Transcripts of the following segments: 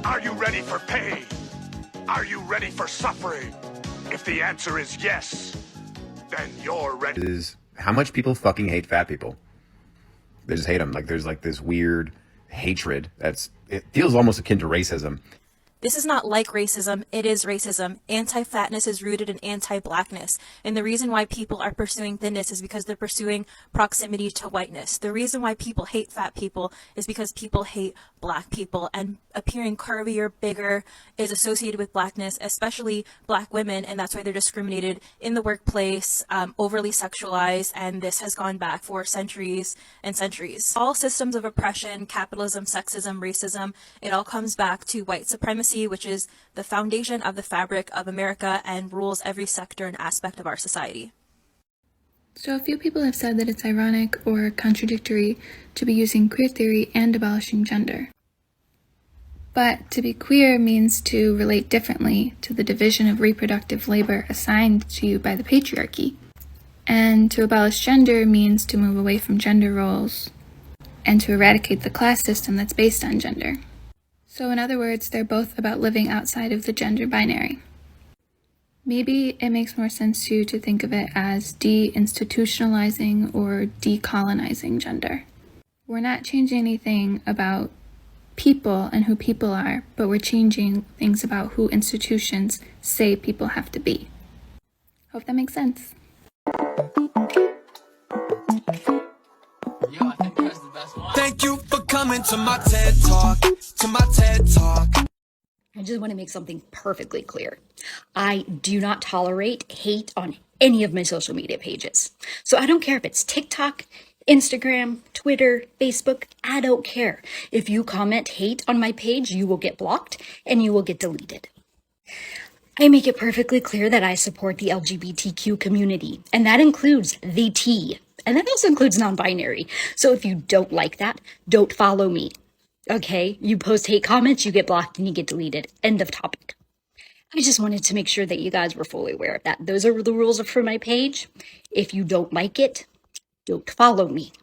Are you ready for pain? Are you ready for suffering? If the answer is yes, then you're ready. Is how much people fucking hate fat people. They just hate them. Like there's like this weird hatred it feels almost akin to racism. This is not like racism, it is racism. Anti-fatness is rooted in anti-blackness. And the reason why people are pursuing thinness is because they're pursuing proximity to whiteness. The reason why people hate fat people is because people hate black people. And appearing curvier, bigger is associated with blackness, especially black women. And that's why they're discriminated in the workplace, overly sexualized. And this has gone back for centuries and centuries. All systems of oppression, capitalism, sexism, racism, it all comes back to white supremacy, which is the foundation of the fabric of America and rules every sector and aspect of our society. So a few people have said that it's ironic or contradictory to be using queer theory and abolishing gender. But to be queer means to relate differently to the division of reproductive labor assigned to you by the patriarchy. And to abolish gender means to move away from gender roles and to eradicate the class system that's based on gender. So in other words, they're both about living outside of the gender binary. Maybe it makes more sense to you to think of it as de-institutionalizing or decolonizing gender. We're not changing anything about people and who people are, but we're changing things about who institutions say people have to be. Hope that makes sense. Thank you for coming to my TED Talk, I just want to make something perfectly clear. I do not tolerate hate on any of my social media pages. So I don't care if it's TikTok, Instagram, Twitter, Facebook, I don't care. If you comment hate on my page, you will get blocked and you will get deleted. I make it perfectly clear that I support the LGBTQ community, and that includes the T. And that also includes non-binary. So if you don't like that, don't follow me. Okay? You post hate comments, you get blocked, and you get deleted. End of topic. I just wanted to make sure that you guys were fully aware of that. Those are the rules for my page. If you don't like it, don't follow me.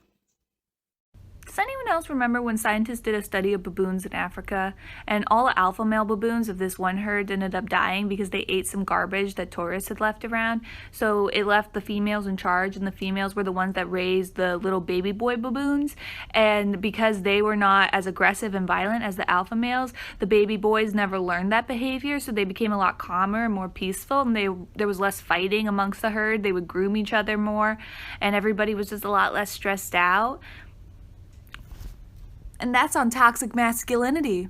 Does anyone else remember when scientists did a study of baboons in Africa, and all alpha male baboons of this one herd ended up dying because they ate some garbage that tourists had left around? So it left the females in charge, and the females were the ones that raised the little baby boy baboons. And because they were not as aggressive and violent as the alpha males, the baby boys never learned that behavior, so they became a lot calmer and more peaceful, and there was less fighting amongst the herd. They would groom each other more, and everybody was just a lot less stressed out. And that's on toxic masculinity.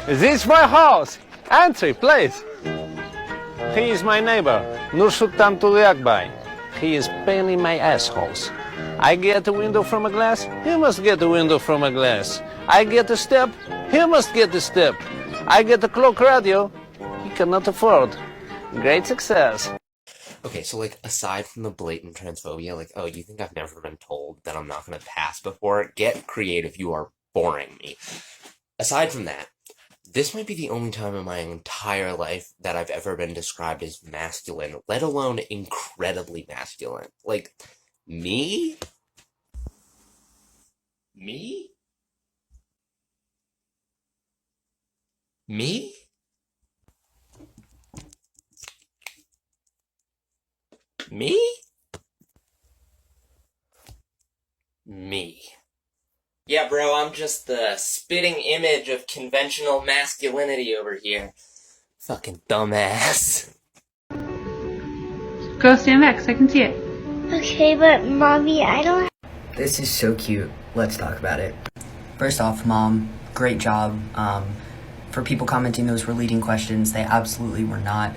Is this my house? Entry, please. He is my neighbor, Nur Sultan Tuliakbay. He is paining my assholes. I get a window from a glass, he must get a window from a glass. I get a step, he must get a step. I get a clock radio, he cannot afford. Great success. Okay, so like aside from the blatant transphobia, like, oh, you think I've never been told that I'm not going to pass before? Get creative, you are boring me. Aside from that, this might be the only time in my entire life that I've ever been described as masculine, let alone incredibly masculine. Like, me? Me? Me? Me? Me. Yeah, bro, I'm just the spitting image of conventional masculinity over here. Fucking dumbass. Go stand back so I can see it. Okay, but Mommy, I don't... This is so cute. Let's talk about it. First off, Mom, great job. For people commenting those were leading questions, they absolutely were not.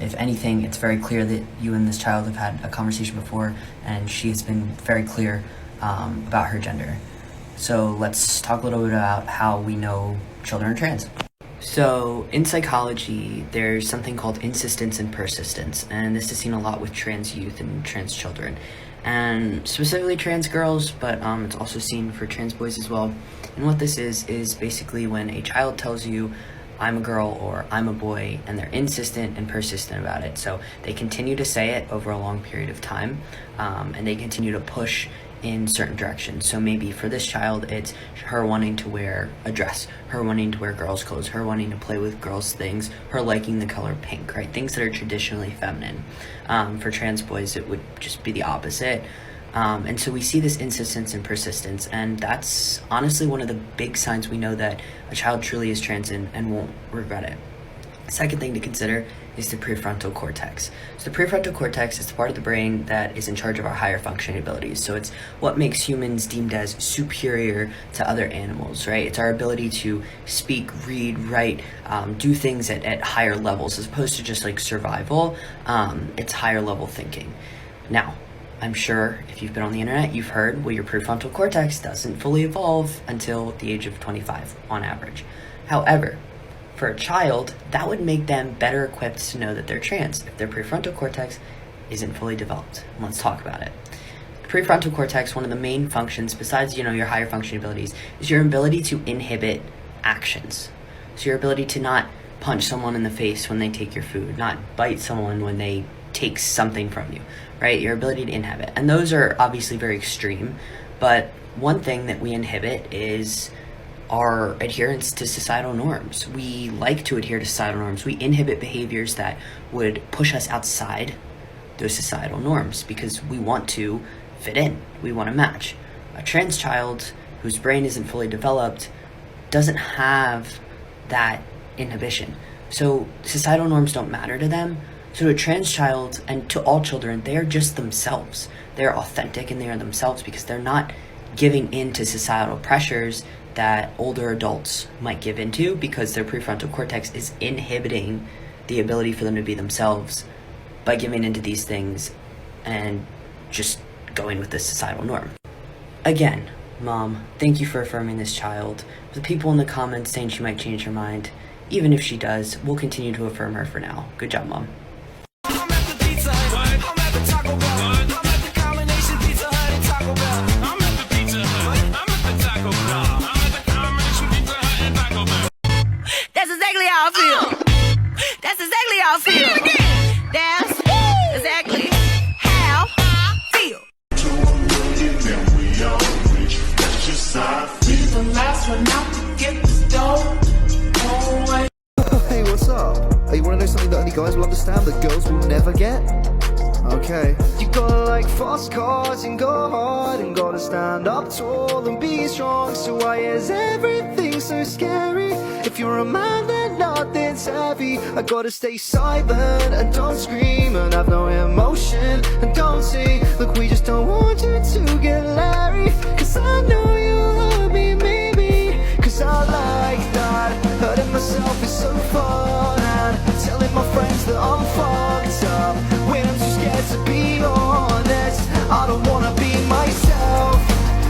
If anything, it's very clear that you and this child have had a conversation before, and she has been very clear about her gender. So let's talk a little bit about how we know children are trans. So in psychology, there's something called insistence and persistence, and this is seen a lot with trans youth and trans children, and specifically trans girls, but it's also seen for trans boys as well. And what this is basically when a child tells you, I'm a girl or I'm a boy, and they're insistent and persistent about it. So they continue to say it over a long period of time, and they continue to push in certain directions. So maybe for this child, it's her wanting to wear a dress, her wanting to wear girls' clothes, her wanting to play with girls' things, her liking the color pink, right? Things that are traditionally feminine. For trans boys, it would just be the opposite. And so we see this insistence and persistence, and that's honestly one of the big signs we know that a child truly is trans and won't regret it. Second thing to consider is the prefrontal cortex. So the prefrontal cortex is the part of the brain that is in charge of our higher functioning abilities. So it's what makes humans deemed as superior to other animals, right? It's our ability to speak, read, write, do things at higher levels as opposed to just like survival. It's higher level thinking. Now, I'm sure if you've been on the internet, you've heard, well, your prefrontal cortex doesn't fully evolve until the age of 25 on average. However, for a child, that would make them better equipped to know that they're trans if their prefrontal cortex isn't fully developed. And let's talk about it. The prefrontal cortex, one of the main functions, besides, your higher functioning abilities, is your ability to inhibit actions. So your ability to not punch someone in the face when they take your food, not bite someone when they take something from you, right? Your ability to inhibit. And those are obviously very extreme, but one thing that we inhibit is our adherence to societal norms. We like to adhere to societal norms. We inhibit behaviors that would push us outside those societal norms because we want to fit in. We want to match. A trans child whose brain isn't fully developed doesn't have that inhibition. So societal norms don't matter to them. So to a trans child and to all children, they are just themselves. They're authentic and they are themselves because they're not giving in to societal pressures that older adults might give into because their prefrontal cortex is inhibiting the ability for them to be themselves by giving into these things and just going with this societal norm. Again, Mom, thank you for affirming this child. The people in the comments saying she might change her mind, even if she does, we'll continue to affirm her for now. Good job, Mom. That's exactly how I feel. That's exactly how I feel. That's exactly how I feel. The last one out to get the dough. Hey, what's up? Hey, you wanna know something that only guys will understand that girls will never get? Okay. You gotta like fast cars and go hard and gotta stand up tall and be strong. So why is everything so scary? If you're a man, then nothing's heavy. I gotta stay silent and don't scream and have no emotion and don't sing. Look, we just don't want you to get Larry, cause I know you'll love me, maybe. Cause I like that. Hurting myself is so fun, and telling my friends that I'm fucked up when I'm too scared to be honest. I don't wanna be myself,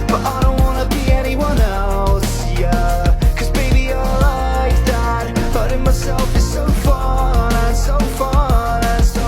but I don't wanna be anyone else, yeah. Cause baby, I like that. Hurting myself is so fun, and so fun, and so...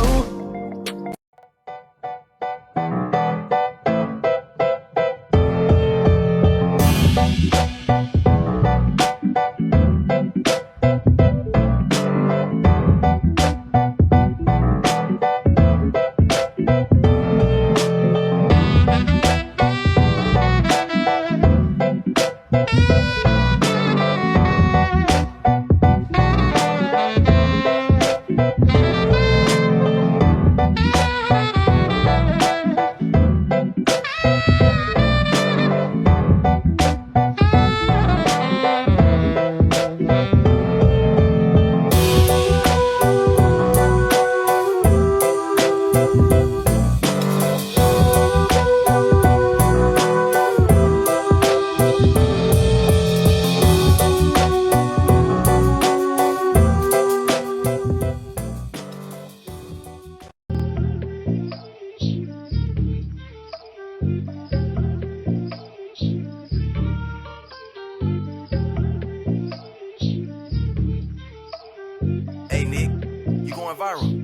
Hey Nick, you going viral.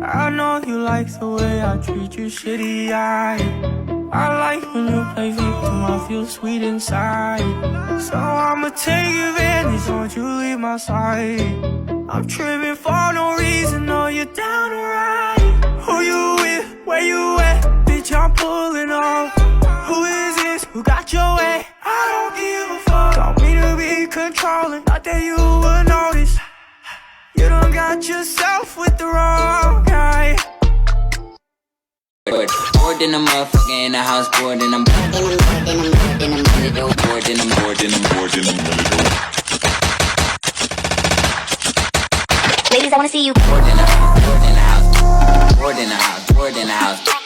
I know you like the way I treat you shitty. I like when you play victim, I feel sweet inside. So I'ma take advantage, don't you leave my side. I'm tripping for no reason, no, you're down to ride. Who you with, where you at? bitch, I'm pulling off. Who is this? Who got your way? I don't give a fuck. Don't mean to be controlling, not that you would notice. You done got yourself with the wrong guy. Bored in the motherfucker in the house, bored in the bored in the Ladies, I wanna see you bored in the house, bored in the house, bored in the house, bored in the house.